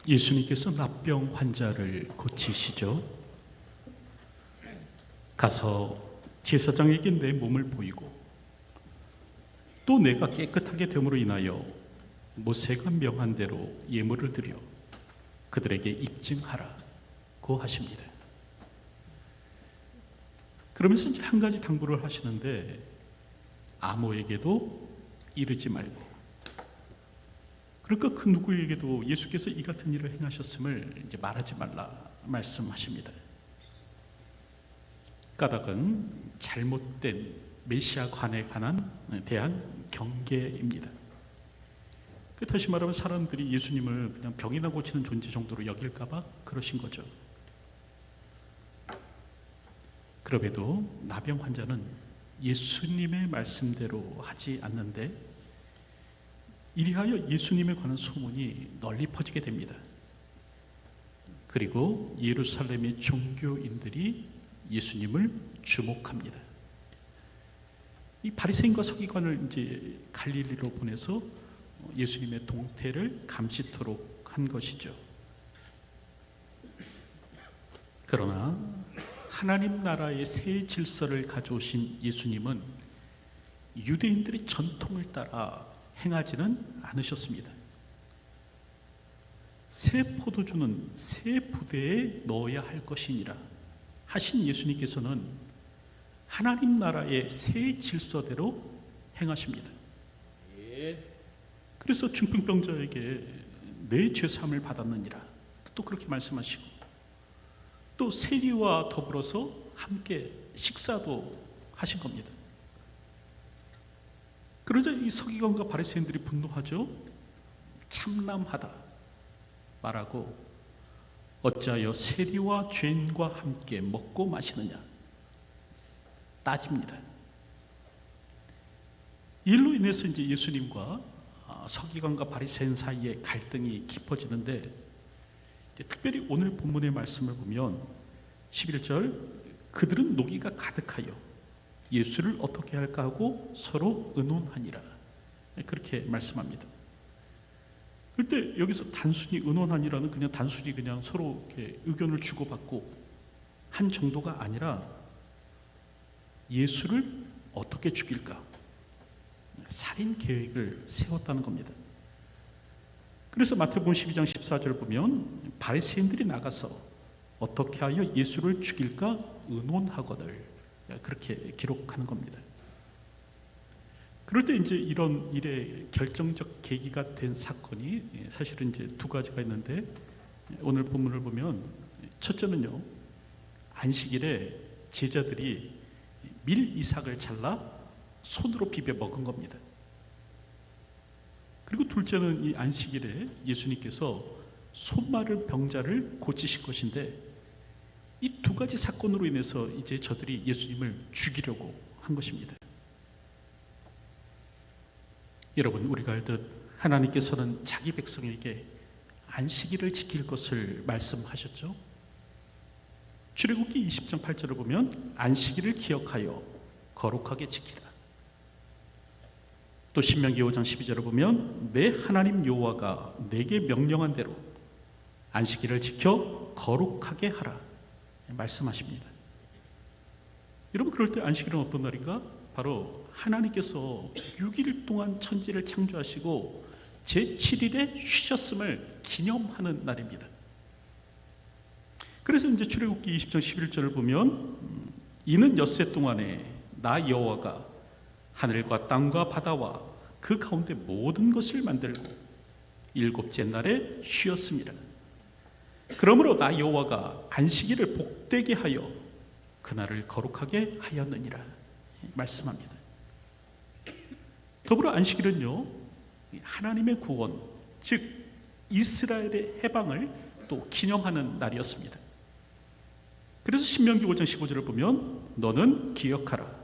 예수님께서 납병 환자를 고치시죠. 가서 제사장에게 내 몸을 보이고 또 내가 깨끗하게 됨으로 인하여 모세가 명한 대로 예물을 드려 그들에게 입증하라고 하십니다. 그러면서 이제 한 가지 당부를 하시는데, 아무에게도 이르지 말고, 그러니까 그 누구에게도 예수께서 이 같은 일을 행하셨음을 이제 말하지 말라 말씀하십니다. 까닭은 잘못된 메시아관에 대한 경계입니다. 다시 말하면 사람들이 예수님을 그냥 병이나 고치는 존재 정도로 여길까봐 그러신 거죠. 그럼에도 나병 환자는 예수님의 말씀대로 하지 않는데 이리하여 예수님에 관한 소문이 널리 퍼지게 됩니다. 그리고 예루살렘의 종교인들이 예수님을 주목합니다. 이 바리새인과 서기관을 이제 갈릴리로 보내서 예수님의 동태를 감시토록 한 것이죠. 그러나 하나님 나라의 새 질서를 가져오신 예수님은 유대인들의 전통을 따라 행하지는 않으셨습니다. 새 포도주는 새 부대에 넣어야 할 것이니라 하신 예수님께서는 하나님 나라의 새 질서대로 행하십니다. 그래서 중풍병자에게 내 죄사함을 받았느니라 또 그렇게 말씀하시고, 또 세리와 더불어서 함께 식사도 하신 겁니다. 그러자 이 서기관과 바리새인들이 분노하죠. 참남하다 말하고, 어찌하여 세리와 죄인과 함께 먹고 마시느냐 따집니다. 이 일로 인해서 이제 예수님과 서기관과 바리새인 사이에 갈등이 깊어지는데, 특별히 오늘 본문의 말씀을 보면 11절, 그들은 노기가 가득하여 예수를 어떻게 할까 하고 서로 의논하니라 그렇게 말씀합니다. 그런데 여기서 단순히 의논하니라는 그냥 단순히 그냥 서로 이렇게 의견을 주고받고 한 정도가 아니라 예수를 어떻게 죽일까, 살인 계획을 세웠다는 겁니다. 그래서 마태복음 12장 14절 보면 바리새인들이 나가서 어떻게 하여 예수를 죽일까 의논하거늘 그렇게 기록하는 겁니다. 그럴 때 이제 이런 일의 결정적 계기가 된 사건이 사실은 이제 두 가지가 있는데, 오늘 본문을 보면 첫째는요, 안식일에 제자들이 밀 이삭을 잘라 손으로 비벼 먹은 겁니다. 그리고 둘째는 이 안식일에 예수님께서 손 마른 병자를 고치실 것인데, 이 두 가지 사건으로 인해서 이제 저들이 예수님을 죽이려고 한 것입니다. 여러분, 우리가 알듯 하나님께서는 자기 백성에게 안식일을 지킬 것을 말씀하셨죠. 출애굽기 20장 8절을 보면 안식일을 기억하여 거룩하게 지키라. 또 신명기 5장 12절을 보면 내 하나님 여호와가 내게 명령한 대로 안식일을 지켜 거룩하게 하라 말씀하십니다. 여러분, 그럴 때 안식일은 어떤 날인가? 바로 하나님께서 6일 동안 천지를 창조하시고 제7일에 쉬셨음을 기념하는 날입니다. 그래서 이제 출애굽기 20장 11절을 보면 이는 엿새 동안에 나 여호와가 하늘과 땅과 바다와 그 가운데 모든 것을 만들고 일곱째 날에 쉬었습니다. 그러므로 나 여호와가 안식일을 복되게 하여 그날을 거룩하게 하였느니라 말씀합니다. 더불어 안식일은요, 하나님의 구원, 즉 이스라엘의 해방을 또 기념하는 날이었습니다. 그래서 신명기 5장 15절을 보면 너는 기억하라.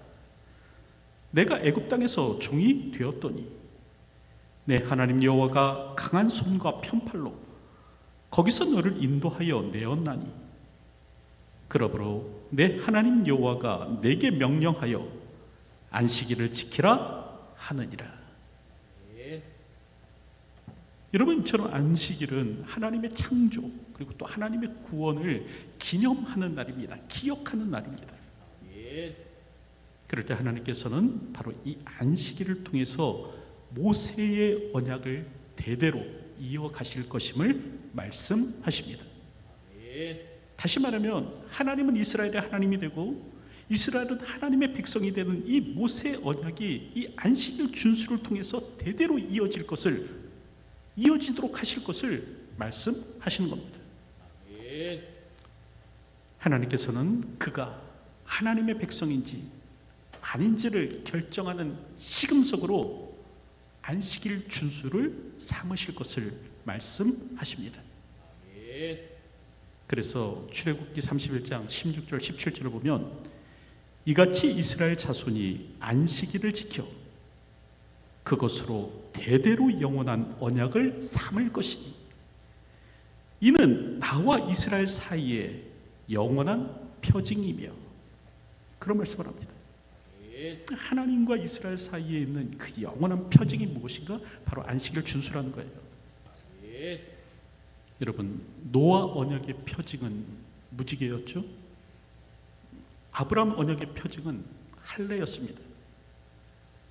내가 애굽 땅에서 종이 되었더니 내 하나님 여호와가 강한 손과 편팔로 거기서 너를 인도하여 내었나니 그러므로 내 하나님 여호와가 내게 명령하여 안식일을 지키라 하느니라. 여러분, 저는 안식일은 하나님의 창조 그리고 또 하나님의 구원을 기념하는 날입니다. 기억하는 날입니다. 그럴 때 하나님께서는 바로 이 안식일을 통해서 모세의 언약을 대대로 이어가실 것임을 말씀하십니다. 다시 말하면 하나님은 이스라엘의 하나님이 되고 이스라엘은 하나님의 백성이 되는 이 모세 언약이 이 안식일 준수를 통해서 대대로 이어지도록 하실 것을 말씀하시는 겁니다. 하나님께서는 그가 하나님의 백성인지 아닌지를 결정하는 시금석으로 안식일 준수를 삼으실 것을 말씀하십니다. 그래서 출애굽기 31장 16절 17절을 보면 이같이 이스라엘 자손이 안식일을 지켜 그것으로 대대로 영원한 언약을 삼을 것이니 이는 나와 이스라엘 사이에 영원한 표징이며, 그런 말씀을 합니다. 하나님과 이스라엘 사이에 있는 그 영원한 표징이 무엇인가? 바로 안식일 준수라는 거예요. 여러분, 노아 언약의 표징은 무지개였죠. 아브라함 언약의 표징은 할례였습니다.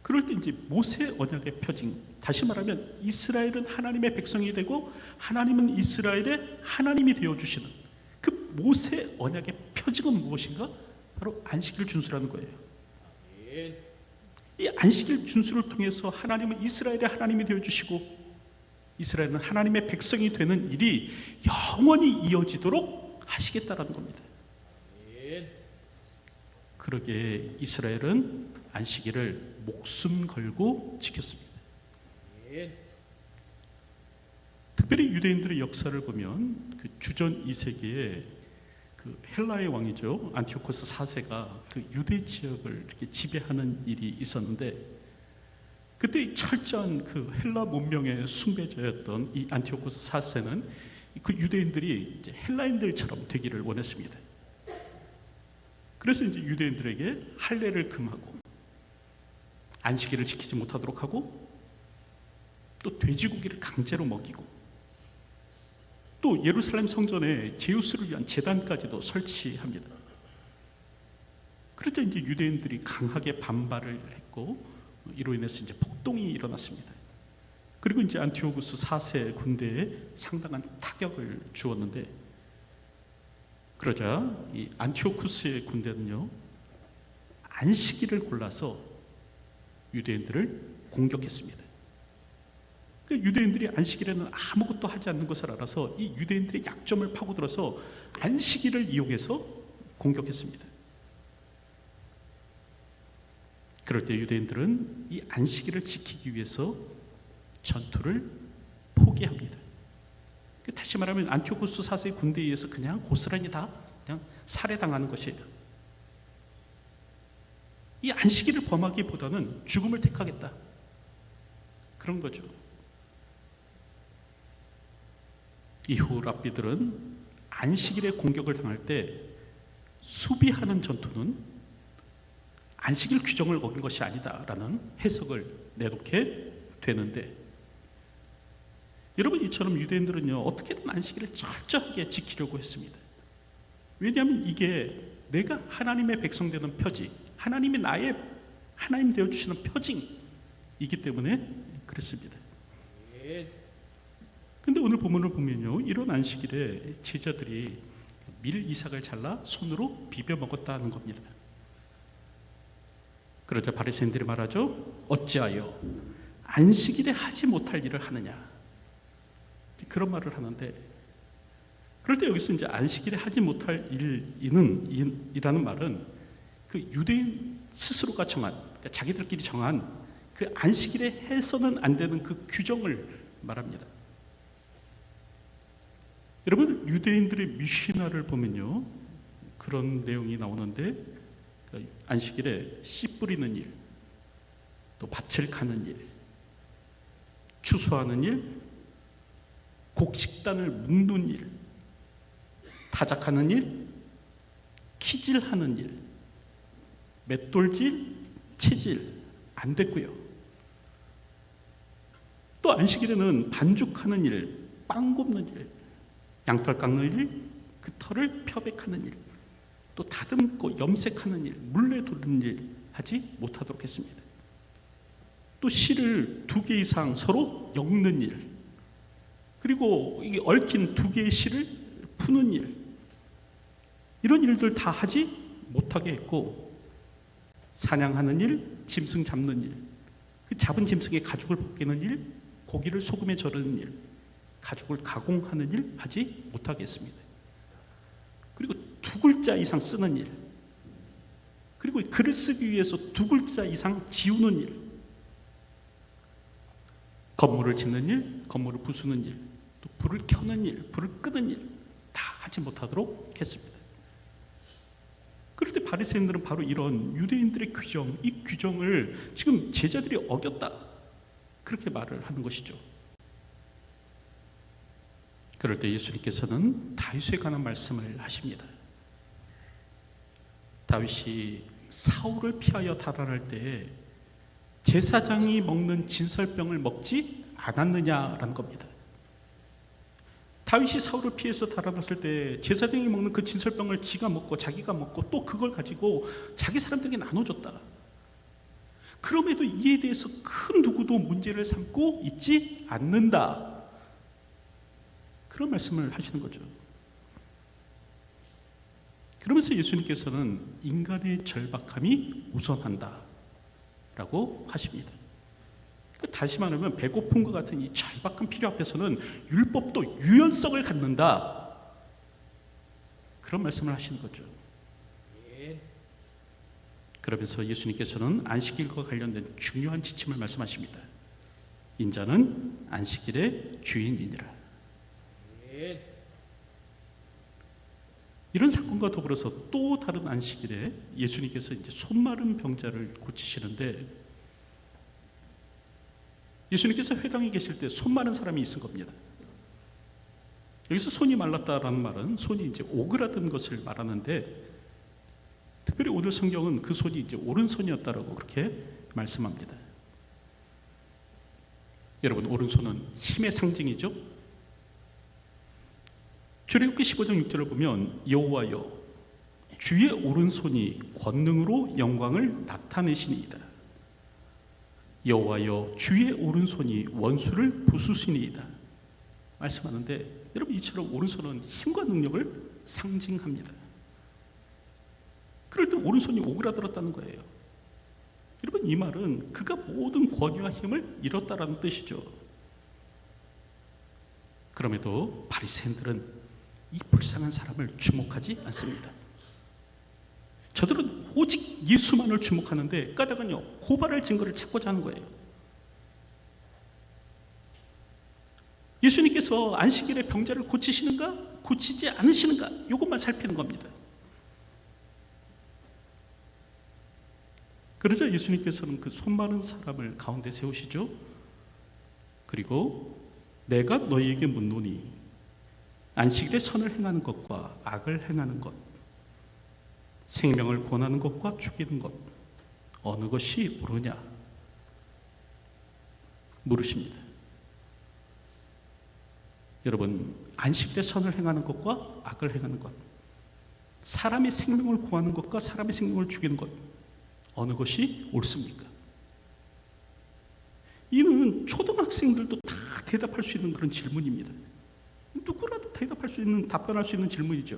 그럴 때 이제 모세 언약의 표징, 다시 말하면 이스라엘은 하나님의 백성이 되고 하나님은 이스라엘의 하나님이 되어주시는 그 모세 언약의 표징은 무엇인가? 바로 안식일 준수라는 거예요. 이 안식일 준수를 통해서 하나님은 이스라엘의 하나님이 되어주시고 이스라엘은 하나님의 백성이 되는 일이 영원히 이어지도록 하시겠다라는 겁니다. 그러게 이스라엘은 안식일을 목숨 걸고 지켰습니다. 특별히 유대인들의 역사를 보면 그 주전 2세기에 그 헬라의 왕이죠, 안티오코스 4세가 그 유대 지역을 이렇게 지배하는 일이 있었는데, 그때 철저한 그 헬라 문명의 숭배자였던 이 안티오코스 4세는 그 유대인들이 이제 헬라인들처럼 되기를 원했습니다. 그래서 이제 유대인들에게 할례를 금하고 안식일을 지키지 못하도록 하고 또 돼지고기를 강제로 먹이고 또 예루살렘 성전에 제우스를 위한 제단까지도 설치합니다. 그래서 이제 유대인들이 강하게 반발을 했고 이로 인해서 이제 폭동이 일어났습니다. 그리고 이제 안티오쿠스 4세 군대에 상당한 타격을 주었는데, 그러자 이 안티오쿠스의 군대는요 안식일을 골라서 유대인들을 공격했습니다. 그러니까 유대인들이 안식일에는 아무것도 하지 않는 것을 알아서 이 유대인들의 약점을 파고들어서 안식일을 이용해서 공격했습니다. 그럴 때 유대인들은 이 안식일을 지키기 위해서 전투를 포기합니다. 다시 말하면 안티오쿠스 4세의 군대에 의해서 그냥 고스란히 다 그냥 살해당하는 것이에요. 이 안식일을 범하기보다는 죽음을 택하겠다, 그런 거죠. 이후 랍비들은 안식일에 공격을 당할 때 수비하는 전투는 안식일 규정을 어긴 것이 아니다라는 해석을 내놓게 되는데, 여러분, 이처럼 유대인들은요 어떻게든 안식일을 철저하게 지키려고 했습니다. 왜냐하면 이게 내가 하나님의 백성 되는 표징, 하나님이 나의 하나님 되어주시는 표징이기 때문에 그랬습니다. 근데 오늘 본문을 보면요 이런 안식일에 제자들이 밀 이삭을 잘라 손으로 비벼 먹었다는 겁니다. 그러자 바리새인들이 말하죠. 어찌하여 안식일에 하지 못할 일을 하느냐, 그런 말을 하는데, 그럴 때 여기서 이제 안식일에 하지 못할 일이라는 말은 그 유대인 스스로가 정한, 그러니까 자기들끼리 정한 그 안식일에 해서는 안 되는 그 규정을 말합니다. 여러분, 유대인들의 미시나를 보면요 그런 내용이 나오는데, 안식일에 씨 뿌리는 일, 또 밭을 가는 일, 추수하는 일, 곡식단을 묶는 일, 타작하는 일, 키질하는 일, 맷돌질, 채질 안 됐고요. 또 안식일에는 반죽하는 일, 빵 굽는 일, 양털 깎는 일, 그 털을漂백하는 일, 또 다듬고 염색하는 일, 물레 돌리는 일 하지 못하도록 했습니다. 또 실을 2개 이상 서로 엮는 일, 그리고 이게 얽힌 2개의 실을 푸는 일, 이런 일들 다 하지 못하게 했고, 사냥하는 일, 짐승 잡는 일, 그 잡은 짐승의 가죽을 벗기는 일, 고기를 소금에 절이는 일, 가죽을 가공하는 일 하지 못하게 했습니다. 그리고 2글자 이상 쓰는 일, 그리고 글을 쓰기 위해서 2글자 이상 지우는 일, 건물을 짓는 일, 건물을 부수는 일, 또 불을 켜는 일, 불을 끄는 일 다 하지 못하도록 했습니다. 그런데 바리새인들은 바로 이런 유대인들의 규정, 이 규정을 지금 제자들이 어겼다, 그렇게 말을 하는 것이죠. 그럴 때 예수님께서는 다윗에 관한 말씀을 하십니다. 다윗이 사울을 피하여 달아날 때 제사장이 먹는 진설병을 먹지 않았느냐라는 겁니다. 다윗이 사울을 피해서 달아났을 때 제사장이 먹는 그 진설병을 지가 먹고 자기가 먹고 또 그걸 가지고 자기 사람들에게 나눠줬다. 그럼에도 이에 대해서 큰 누구도 문제를 삼고 있지 않는다, 그런 말씀을 하시는 거죠. 그러면서 예수님께서는 인간의 절박함이 우선한다 라고 하십니다. 다시 말하면 배고픔과 같은 이 절박한 필요 앞에서는 율법도 유연성을 갖는다, 그런 말씀을 하시는 거죠. 그러면서 예수님께서는 안식일과 관련된 중요한 지침을 말씀하십니다. 인자는 안식일의 주인이니라. 이런 사건과 더불어서 또 다른 안식일에 예수님께서 이제 손 마른 병자를 고치시는데, 예수님께서 회당에 계실 때 손 마른 사람이 있은 겁니다. 여기서 손이 말랐다라는 말은 손이 이제 오그라든 것을 말하는데, 특별히 오늘 성경은 그 손이 이제 오른손이었다라고 그렇게 말씀합니다. 여러분, 오른손은 힘의 상징이죠. 출애굽기 15장 6절을 보면 여호와여 주의 오른손이 권능으로 영광을 나타내시니이다. 여호와여 주의 오른손이 원수를 부수시니이다 말씀하는데, 여러분, 이처럼 오른손은 힘과 능력을 상징합니다. 그럴 때 오른손이 오그라들었다는 거예요. 여러분, 이 말은 그가 모든 권위와 힘을 잃었다라는 뜻이죠. 그럼에도 바리새인들은 이 불쌍한 사람을 주목하지 않습니다. 저들은 오직 예수만을 주목하는데 까닭은요, 고발할 증거를 찾고자 하는 거예요. 예수님께서 안식일에 병자를 고치시는가 고치지 않으시는가, 이것만 살피는 겁니다. 그러자 예수님께서는 그 손 마른 사람을 가운데 세우시죠. 그리고 내가 너희에게 묻노니 안식일에 선을 행하는 것과 악을 행하는 것, 생명을 권하는 것과 죽이는 것, 어느 것이 옳으냐 물으십니다. 여러분, 안식일에 선을 행하는 것과 악을 행하는 것, 사람의 생명을 구하는 것과 사람의 생명을 죽이는 것, 어느 것이 옳습니까? 이는 초등학생들도 다 대답할 수 있는 그런 질문입니다. 누구라도 대답할 수 있는, 답변할 수 있는 질문이죠.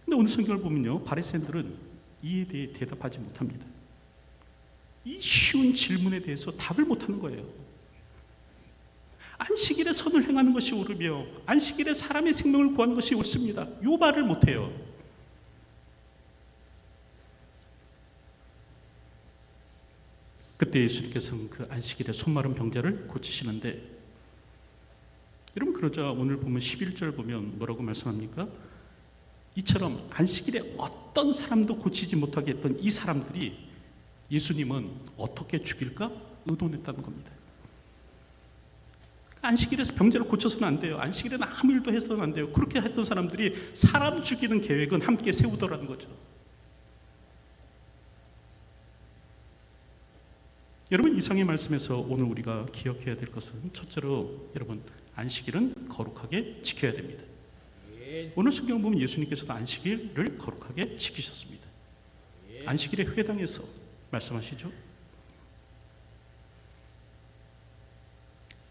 근데 오늘 성경을 보면요, 바리새인들은 이에 대해 대답하지 못합니다. 이 쉬운 질문에 대해서 답을 못하는 거예요. 안식일에 선을 행하는 것이 옳으며 안식일에 사람의 생명을 구하는 것이 옳습니다, 요 말을 못해요. 그때 예수님께서는 그 안식일에 손 마른 병자를 고치시는데, 여러분, 그러자 오늘 보면 11절 보면 뭐라고 말씀합니까? 이처럼 안식일에 어떤 사람도 고치지 못하게 했던 이 사람들이 예수님은 어떻게 죽일까 의논했다는 겁니다. 안식일에서 병자를 고쳐서는 안 돼요. 안식일에는 아무 일도 해서는 안 돼요. 그렇게 했던 사람들이 사람 죽이는 계획은 함께 세우더라는 거죠. 여러분, 이상의 말씀에서 오늘 우리가 기억해야 될 것은 첫째로 여러분, 안식일은 거룩하게 지켜야 됩니다. 오늘 성경을 보면 예수님께서도 안식일을 거룩하게 지키셨습니다. 안식일에 회당에서 말씀하시죠.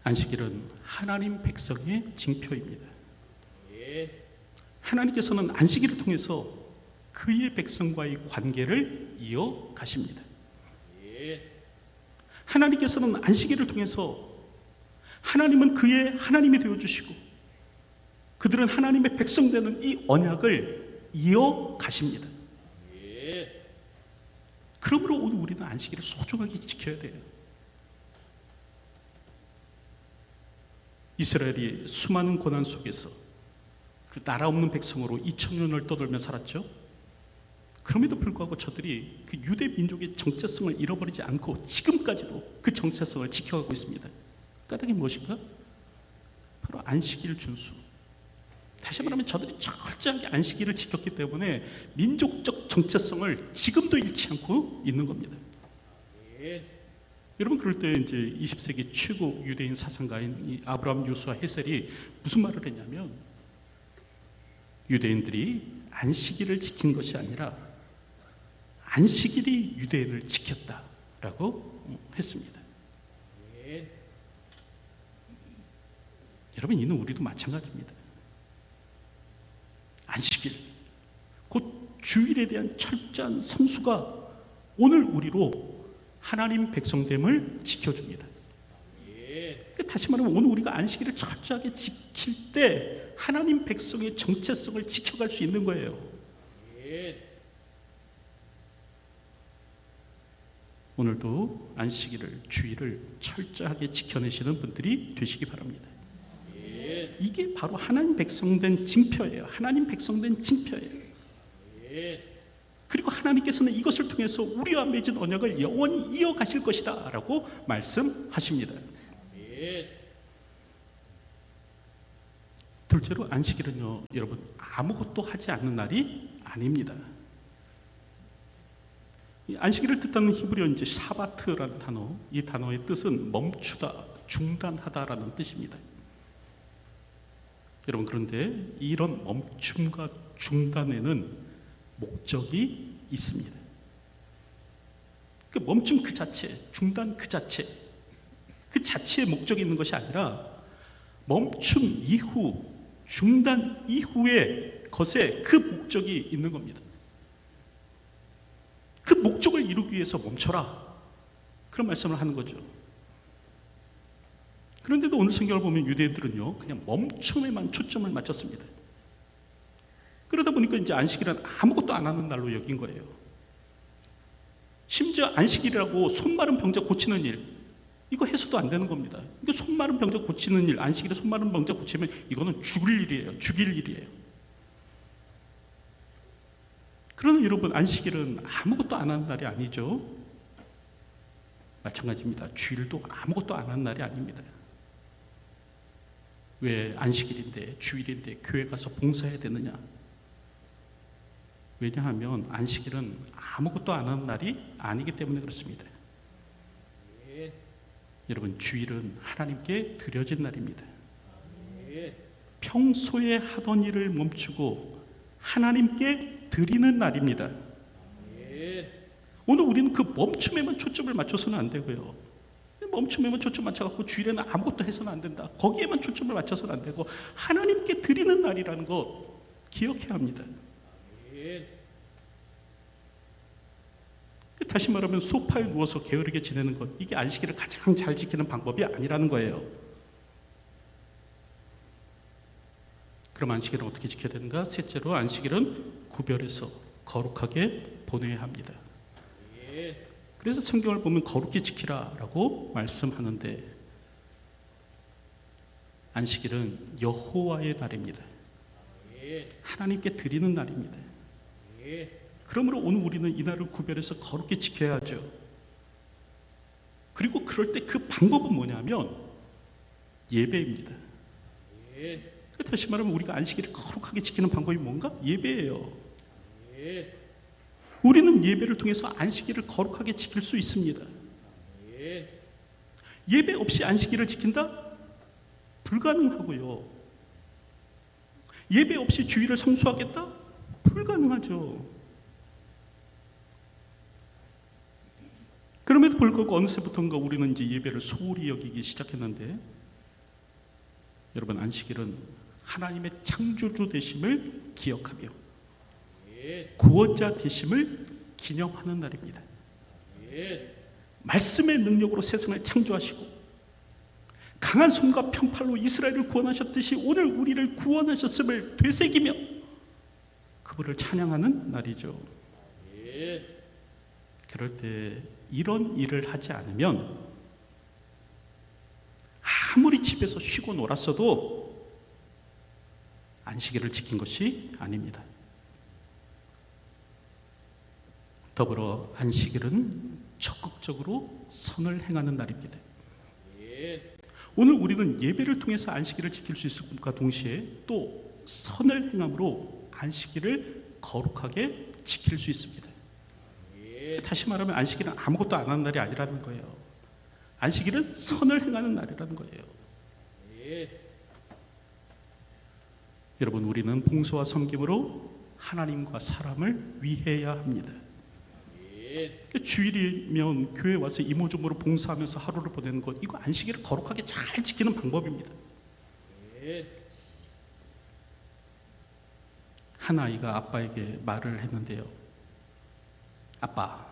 안식일은 하나님 백성의 징표입니다. 하나님께서는 안식일을 통해서 그의 백성과의 관계를 이어가십니다. 하나님께서는 안식일을 통해서 하나님은 그의 하나님이 되어주시고 그들은 하나님의 백성 되는 이 언약을 이어가십니다. 그러므로 오늘 우리는 안식일을 소중하게 지켜야 돼요. 이스라엘이 수많은 고난 속에서 그 나라 없는 백성으로 2000년을 떠돌며 살았죠. 그럼에도 불구하고 저들이 그 유대 민족의 정체성을 잃어버리지 않고 지금까지도 그 정체성을 지켜가고 있습니다. 까닭이 무엇인가? 바로 안식일 준수. 다시 말하면 저들이 철저하게 안식일을 지켰기 때문에 민족적 정체성을 지금도 잃지 않고 있는 겁니다. 여러분, 그럴 때 이제 20세기 최고 유대인 사상가인 이 아브라함 요수아 헤셀이 무슨 말을 했냐면, 유대인들이 안식일을 지킨 것이 아니라 안식일이 유대인을 지켰다라고 했습니다. 여러분, 이는 우리도 마찬가지입니다. 안식일, 곧 주일에 대한 철저한 성수가 오늘 우리로 하나님 백성됨을 지켜줍니다. 다시 말하면 오늘 우리가 안식일을 철저하게 지킬 때 하나님 백성의 정체성을 지켜갈 수 있는 거예요. 오늘도 안식일을, 주일을 철저하게 지켜내시는 분들이 되시기 바랍니다. 이게 바로 하나님 백성된 징표예요. 하나님 백성된 징표예요. 그리고 하나님께서는 이것을 통해서 우리와 맺은 언약을 영원히 이어가실 것이다 라고 말씀하십니다. 둘째로, 안식일은요, 여러분, 아무것도 하지 않는 날이 아닙니다. 이 안식일을 뜻하는 히브리어 이제 샤바트라는 단어, 이 단어의 뜻은 멈추다, 중단하다라는 뜻입니다. 여러분, 그런데 이런 멈춤과 중단에는 목적이 있습니다. 그 멈춤 그 자체, 중단 그 자체, 그 자체에 목적이 있는 것이 아니라 멈춤 이후, 중단 이후의 것에 그 목적이 있는 겁니다. 그 목적을 이루기 위해서 멈춰라, 그런 말씀을 하는 거죠. 그런데도 오늘 성경을 보면 유대인들은요, 그냥 멈춤에만 초점을 맞췄습니다. 그러다 보니까 이제 안식일은 아무것도 안 하는 날로 여긴 거예요. 심지어 안식일이라고 손 마른 병자 고치는 일, 이거 해서도 안 되는 겁니다. 이거 손 마른 병자 고치는 일, 안식일에 손 마른 병자 고치면 이거는 죽을 일이에요. 죽일 일이에요. 그러나 여러분, 안식일은 아무것도 안 하는 날이 아니죠. 마찬가지입니다. 주일도 아무것도 안 하는 날이 아닙니다. 왜 안식일인데, 주일인데 교회 가서 봉사해야 되느냐? 왜냐하면 안식일은 아무것도 안 하는 날이 아니기 때문에 그렇습니다. 여러분, 주일은 하나님께 드려진 날입니다. 평소에 하던 일을 멈추고 하나님께 드리는 날입니다. 오늘 우리는 그 멈춤에만 초점을 맞춰서는 안 되고요. 멈춤에만 초점 맞춰갖고 주일에는 아무것도 해서는 안 된다, 거기에만 초점을 맞춰서는 안 되고 하나님께 드리는 날이라는 것 기억해야 합니다. 다시 말하면 소파에 누워서 게으르게 지내는 것, 이게 안식일을 가장 잘 지키는 방법이 아니라는 거예요. 그럼 안식일은 어떻게 지켜야 되는가? 셋째로, 안식일은 구별해서 거룩하게 보내야 합니다. 그래서 성경을 보면 거룩히 지키라라고 말씀하는데, 안식일은 여호와의 날입니다. 하나님께 드리는 날입니다. 그러므로 오늘 우리는 이 날을 구별해서 거룩히 지켜야 하죠. 그리고 그럴 때 그 방법은 뭐냐면 예배입니다. 다시 말하면 우리가 안식일을 거룩하게 지키는 방법이 뭔가? 예배예요. 우리는 예배를 통해서 안식일을 거룩하게 지킬 수 있습니다. 예배 없이 안식일을 지킨다? 불가능하고요. 예배 없이 주일을 성수하겠다? 불가능하죠. 그럼에도 불구하고 어느새부턴가 우리는 이제 예배를 소홀히 여기기 시작했는데, 여러분, 안식일은 하나님의 창조주 되심을 기억하며 구원자 되심을 기념하는 날입니다. 말씀의 능력으로 세상을 창조하시고 강한 손과 편팔로 이스라엘을 구원하셨듯이 오늘 우리를 구원하셨음을 되새기며 그분을 찬양하는 날이죠. 그럴 때 이런 일을 하지 않으면 아무리 집에서 쉬고 놀았어도 안식일을 지킨 것이 아닙니다. 더불어 안식일은 적극적으로 선을 행하는 날입니다. 오늘 우리는 예배를 통해서 안식일을 지킬 수 있을 것과 동시에 또 선을 행함으로 안식일을 거룩하게 지킬 수 있습니다. 다시 말하면 안식일은 아무것도 안 하는 날이 아니라는 거예요. 안식일은 선을 행하는 날이라는 거예요. 여러분, 우리는 봉사와 섬김으로 하나님과 사람을 위해야 합니다. 주일이면 교회 와서 이모저모로 봉사하면서 하루를 보내는 것, 이거 안식일을 거룩하게 잘 지키는 방법입니다. 한 아이가 아빠에게 말을 했는데요. 아빠,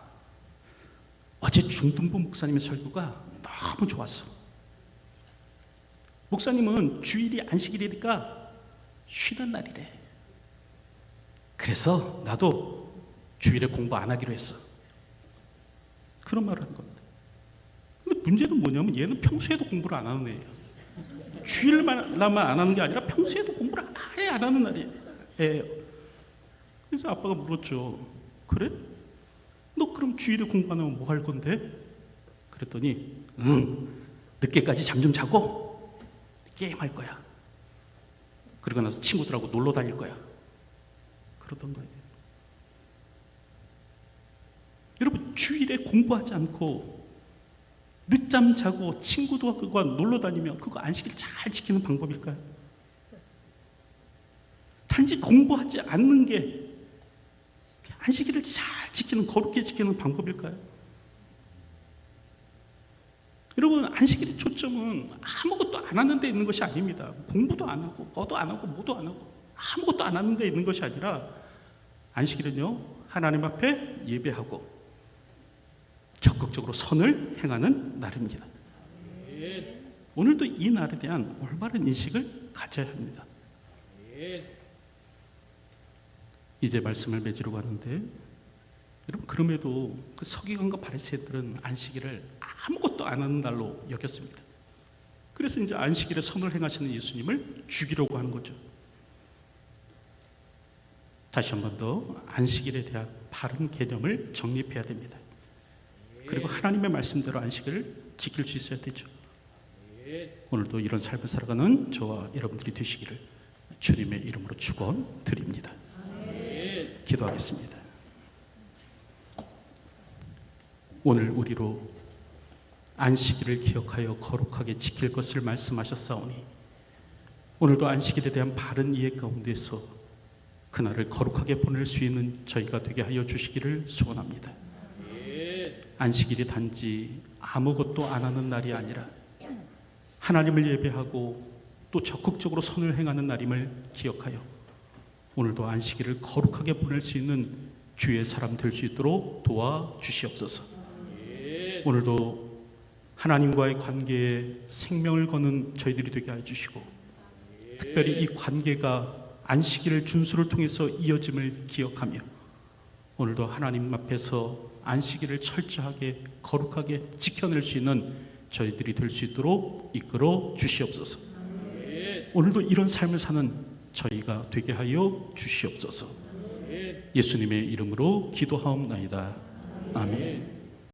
어제 중등부 목사님의 설교가 너무 좋았어. 목사님은 주일이 안식일이니까 쉬는 날이래. 그래서 나도 주일에 공부 안 하기로 했어. 그런 말을 하는 겁니다. 근데 문제는 뭐냐면 얘는 평소에도 공부를 안 하는 애예요. 주일만 안 하는 게 아니라 평소에도 공부를 아예 안 하는 날이에요. 그래서 아빠가 물었죠. 그래? 너 그럼 주일에 공부 안 하면 뭐 할 건데? 그랬더니 늦게까지 잠 좀 자고 게임할 거야. 그러고 나서 친구들하고 놀러 다닐 거야. 그러던 거예요. 여러분, 주일에 공부하지 않고 늦잠 자고 친구들과 놀러 다니면 그거 안식일 잘 지키는 방법일까요? 단지 공부하지 않는 게 안식일을 잘 지키는, 거룩히 지키는 방법일까요? 여러분, 안식일의 초점은 아무것도 안 하는 데 있는 것이 아닙니다. 공부도 안 하고 뭐도 안 하고 뭐도 안 하고 아무것도 안 하는 데 있는 것이 아니라, 안식일은요, 하나님 앞에 예배하고 적극적으로 선을 행하는 날입니다. 오늘도 이 날에 대한 올바른 인식을 가져야 합니다. 이제 말씀을 맺으려고 하는데, 여러분, 그럼에도 그 서기관과 바리새인들은 안식일을 아무것도 안 하는 날로 여겼습니다. 그래서 이제 안식일에 선을 행하시는 예수님을 죽이려고 하는 거죠. 다시 한 번 더 안식일에 대한 바른 개념을 정립해야 됩니다. 그리고 하나님의 말씀대로 안식일을 지킬 수 있어야 되죠. 오늘도 이런 삶을 살아가는 저와 여러분들이 되시기를 주님의 이름으로 축원드립니다. 기도하겠습니다. 오늘 우리로 안식일을 기억하여 거룩하게 지킬 것을 말씀하셨사오니, 오늘도 안식일에 대한 바른 이해 가운데서 그날을 거룩하게 보낼 수 있는 저희가 되게 하여 주시기를 소원합니다. 안식일이 단지 아무것도 안 하는 날이 아니라 하나님을 예배하고 또 적극적으로 선을 행하는 날임을 기억하여 오늘도 안식일을 거룩하게 보낼 수 있는 주의 사람 될 수 있도록 도와주시옵소서. 오늘도 하나님과의 관계에 생명을 거는 저희들이 되게 해주시고, 특별히 이 관계가 안식일을 준수를 통해서 이어짐을 기억하며 오늘도 하나님 앞에서 안식일을 철저하게 거룩하게 지켜낼 수 있는 저희들이 될 수 있도록 이끌어 주시옵소서. 오늘도 이런 삶을 사는 저희가 되게 하여 주시옵소서. 예수님의 이름으로 기도하옵나이다. 아멘.